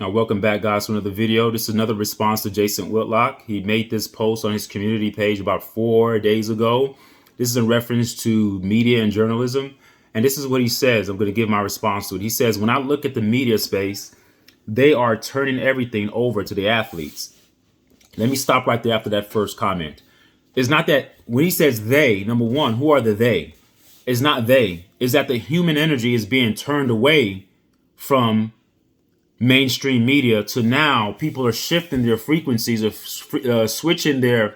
Welcome back, guys, to another video. This is another response to Jason Whitlock. He made this post on his community page about 4 days ago. This is in reference to media and journalism. And this is what he says. I'm going to give my response to it. He says, when I look at the media space, they are turning everything over to the athletes. Let me stop right there after that first comment. It's not that when he says they, number one, who are the they? It's not they. It's that the human energy is being turned away from mainstream media to now people are shifting their frequencies of switching their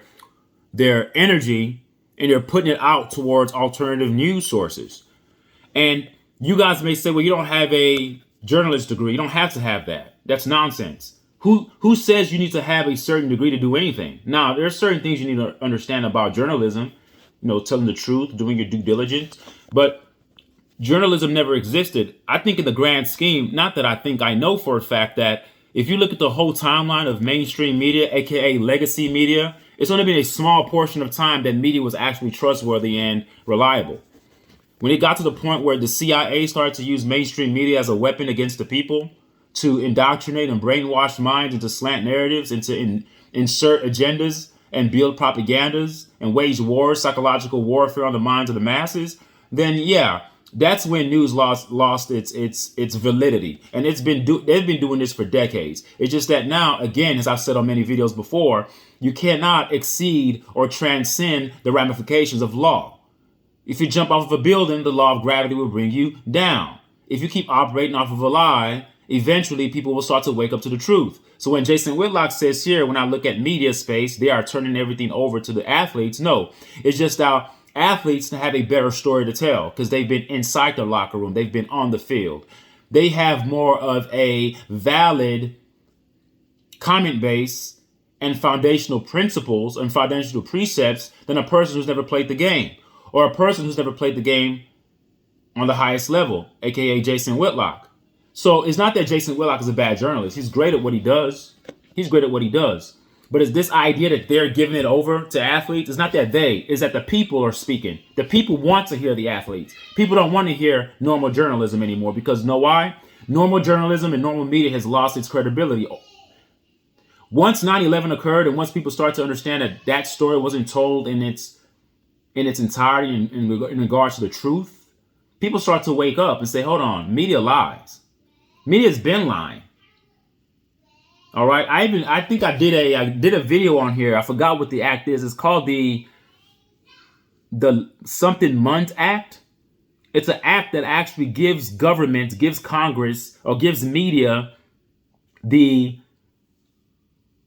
energy, and they're putting it out towards alternative news sources. And you guys may say, well, you don't have a journalist degree. You don't have to have that. That's nonsense. Who says you need to have a certain degree to do anything? Now, there are certain things you need to understand about journalism, telling the truth, doing your due diligence. But journalism never existed. I think in the grand scheme, not that I think, I know for a fact that if you look at the whole timeline of mainstream media, aka legacy media, it's only been a small portion of time that media was actually trustworthy and reliable. When it got to the point where the CIA started to use mainstream media as a weapon against the people to indoctrinate and brainwash minds into slant narratives, and to insert agendas and build propagandas and wage wars, psychological warfare on the minds of the masses, then yeah, that's when news lost its validity. And they've been doing this for decades. It's just that now, again, as I've said on many videos before, you cannot exceed or transcend the ramifications of law. If you jump off of a building, the law of gravity will bring you down. If you keep operating off of a lie, eventually people will start to wake up to the truth. So when Jason Whitlock says here, when I look at media space, they are turning everything over to the athletes. No, it's just our athletes to have a better story to tell because they've been inside the locker room. They've been on the field. They have more of a valid comment base and foundational principles and foundational precepts than a person who's never played the game, or a person who's never played the game on the highest level, aka Jason Whitlock. So it's not that Jason Whitlock is a bad journalist. He's great at what he does. But it's this idea that they're giving it over to athletes. It's not that it's that the people are speaking. The people want to hear the athletes. People don't want to hear normal journalism anymore because you know why? Normal journalism and normal media has lost its credibility. Once 9/11 occurred, and once people start to understand that that story wasn't told in its entirety in regards to the truth, people start to wake up and say, hold on, media lies. Media's been lying. All right. I think I did a video on here. I forgot what the act is. It's called the something Munt Act. It's an act that actually gives government, gives Congress, or gives media the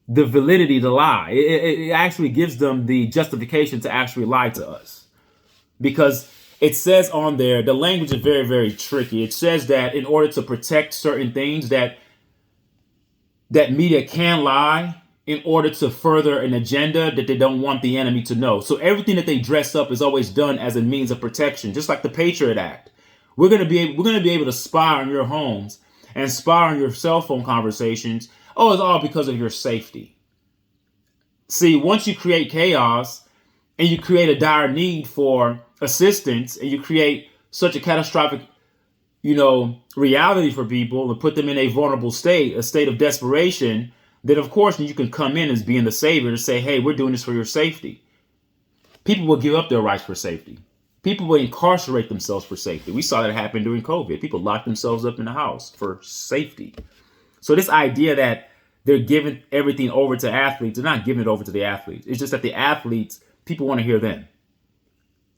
validity to lie. It actually gives them the justification to actually lie to us. Because it says on there, the language is very, very tricky. It says that in order to protect certain things, that media can lie in order to further an agenda that they don't want the enemy to know. So everything that they dress up is always done as a means of protection, just like the Patriot Act. We're going to be able to spy on your homes and spy on your cell phone conversations. Oh, it's all because of your safety. See, once you create chaos and you create a dire need for assistance, and you create such a catastrophic reality for people and put them in a vulnerable state, a state of desperation, then of course you can come in as being the savior to say, hey, we're doing this for your safety. People will give up their rights for safety. People will incarcerate themselves for safety. We saw that happen during COVID. People locked themselves up in the house for safety. So this idea that they're giving everything over to athletes, they're not giving it over to the athletes. It's just that the athletes, people want to hear them.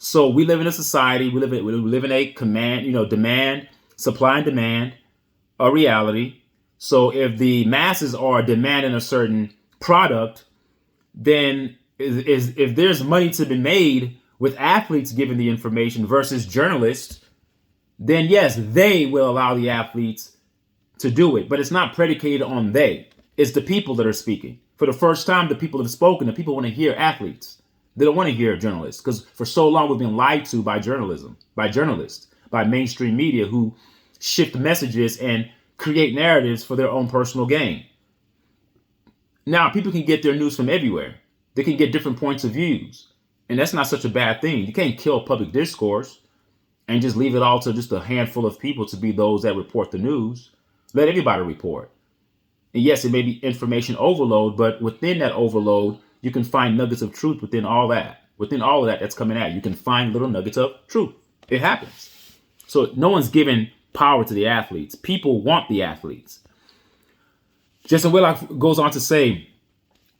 So we live in a society, we live in a demand, supply and demand, a reality. So if the masses are demanding a certain product, then if there's money to be made with athletes giving the information versus journalists, then yes, they will allow the athletes to do it. But it's not predicated on they. It's the people that are speaking. For the first time, the people have spoken. The people want to hear athletes. They don't want to hear journalists because for so long we've been lied to by journalists, by mainstream media who shift messages and create narratives for their own personal gain. Now, people can get their news from everywhere. They can get different points of views. And that's not such a bad thing. You can't kill public discourse and just leave it all to just a handful of people to be those that report the news. Let everybody report. And yes, it may be information overload, but within that overload, you can find nuggets of truth within all that. Within all of that that's coming at you, you can find little nuggets of truth. It happens. So no one's giving power to the athletes. People want the athletes. Jason Whitlock goes on to say,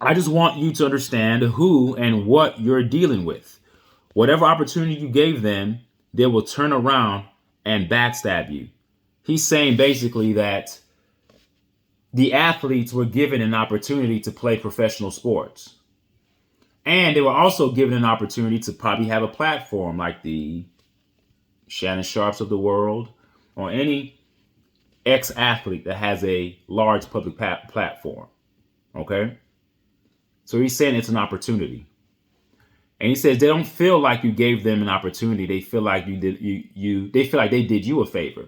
I just want you to understand who and what you're dealing with. Whatever opportunity you gave them, they will turn around and backstab you. He's saying basically that the athletes were given an opportunity to play professional sports. And they were also given an opportunity to probably have a platform like the Shannon Sharps of the world or any ex-athlete that has a large public platform. Okay? So he's saying it's an opportunity. And he says they don't feel like you gave them an opportunity. They feel like they feel like they did you a favor.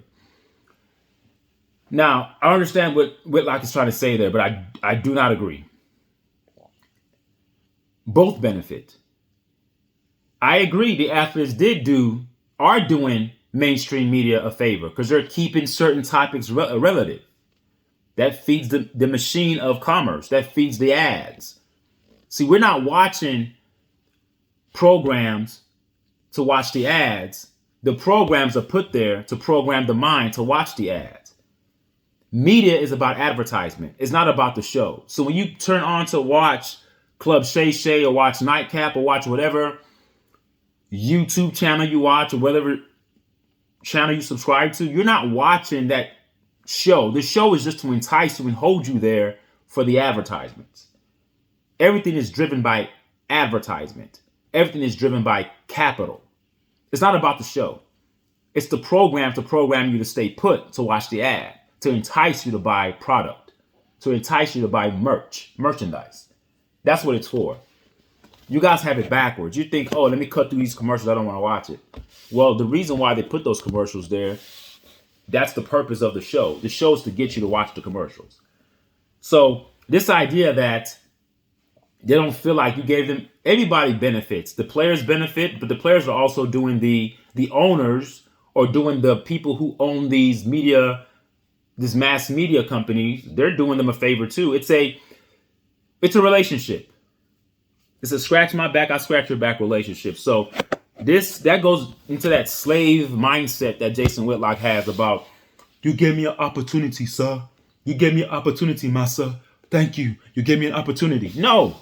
Now, I understand what Whitlock is trying to say there, but I do not agree. Both benefit. I agree the athletes are doing mainstream media a favor because they're keeping certain topics relative. That feeds the machine of commerce. That feeds the ads. See, we're not watching programs to watch the ads. The programs are put there to program the mind to watch the ads. Media is about advertisement. It's not about the show. So when you turn on to watch Club Shay Shay or watch Nightcap or watch whatever YouTube channel you watch or whatever channel you subscribe to, you're not watching that show. The show is just to entice you and hold you there for the advertisements. Everything is driven by advertisement. Everything is driven by capital. It's not about the show. It's the program to program you to stay put, to watch the ad, to entice you to buy product, to entice you to buy merchandise. That's what it's for. You guys have it backwards. You think, oh, let me cut through these commercials. I don't want to watch it. Well, the reason why they put those commercials there, that's the purpose of the show. The show is to get you to watch the commercials. So this idea that they don't feel like you gave them, everybody benefits. The players benefit, but the players are also doing the owners or doing the people who own these mass media companies, they're doing them a favor too. It's a relationship. It's a scratch my back, I scratch your back relationship. So that goes into that slave mindset that Jason Whitlock has about, you gave me an opportunity, sir. You gave me an opportunity, my sir. Thank you. You gave me an opportunity. No.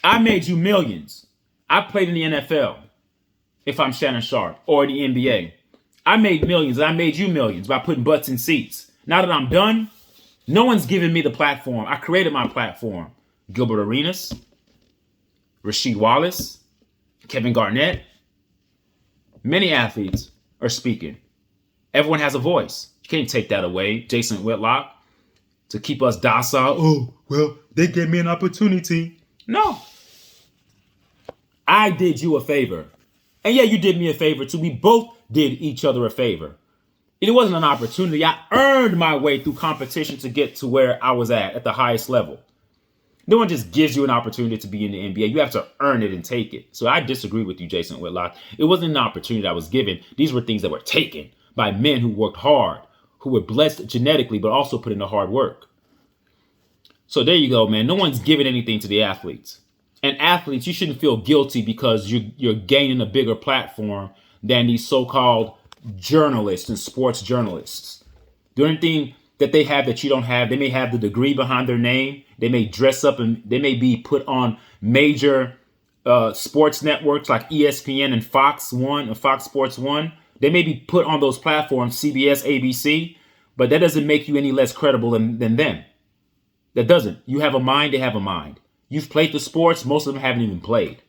I made you millions. I played in the NFL, if I'm Shannon Sharp, or the NBA. I made millions, and I made you millions by putting butts in seats. Now that I'm done, no one's giving me the platform. I created my platform. Gilbert Arenas, Rasheed Wallace, Kevin Garnett. Many athletes are speaking. Everyone has a voice. You can't take that away, Jason Whitlock, to keep us docile. Oh, well, they gave me an opportunity. No. I did you a favor. And yeah, you did me a favor too. We both did each other a favor. It wasn't an opportunity. I earned my way through competition to get to where I was at the highest level. No one just gives you an opportunity to be in the NBA. You have to earn it and take it. So I disagree with you, Jason Whitlock. It wasn't an opportunity that was given. These were things that were taken by men who worked hard, who were blessed genetically, but also put in the hard work. So there you go, man. No one's giving anything to the athletes. And athletes, you shouldn't feel guilty because you're gaining a bigger platform than these so-called journalists and sports journalists. The only thing that they have that you don't have, they may have the degree behind their name. They may dress up and they may be put on major sports networks like ESPN and Fox One or Fox Sports One. They may be put on those platforms, CBS, ABC, but that doesn't make you any less credible than them. That doesn't. You have a mind, they have a mind. You've played the sports, most of them haven't even played.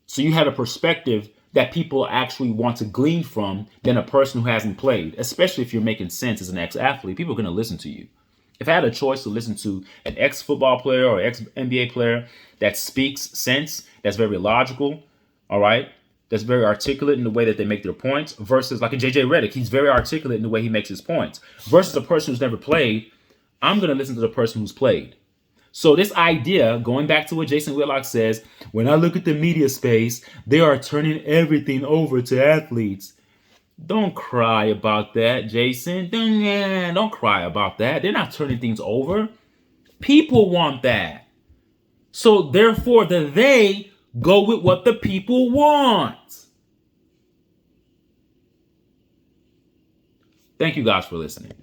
So you have a perspective that people actually want to glean from than a person who hasn't played, especially if you're making sense as an ex-athlete. People are going to listen to you. If I had a choice to listen to an ex-football player or ex-NBA player that speaks sense, that's very logical, all right, that's very articulate in the way that they make their points, versus like a JJ Redick, he's very articulate in the way he makes his points, versus a person who's never played, I'm going to listen to the person who's played. So this idea, going back to what Jason Whitlock says, when I look at the media space, they are turning everything over to athletes. Don't cry about that, Jason. Don't cry about that. They're not turning things over. People want that. So therefore, they go with what the people want. Thank you guys for listening.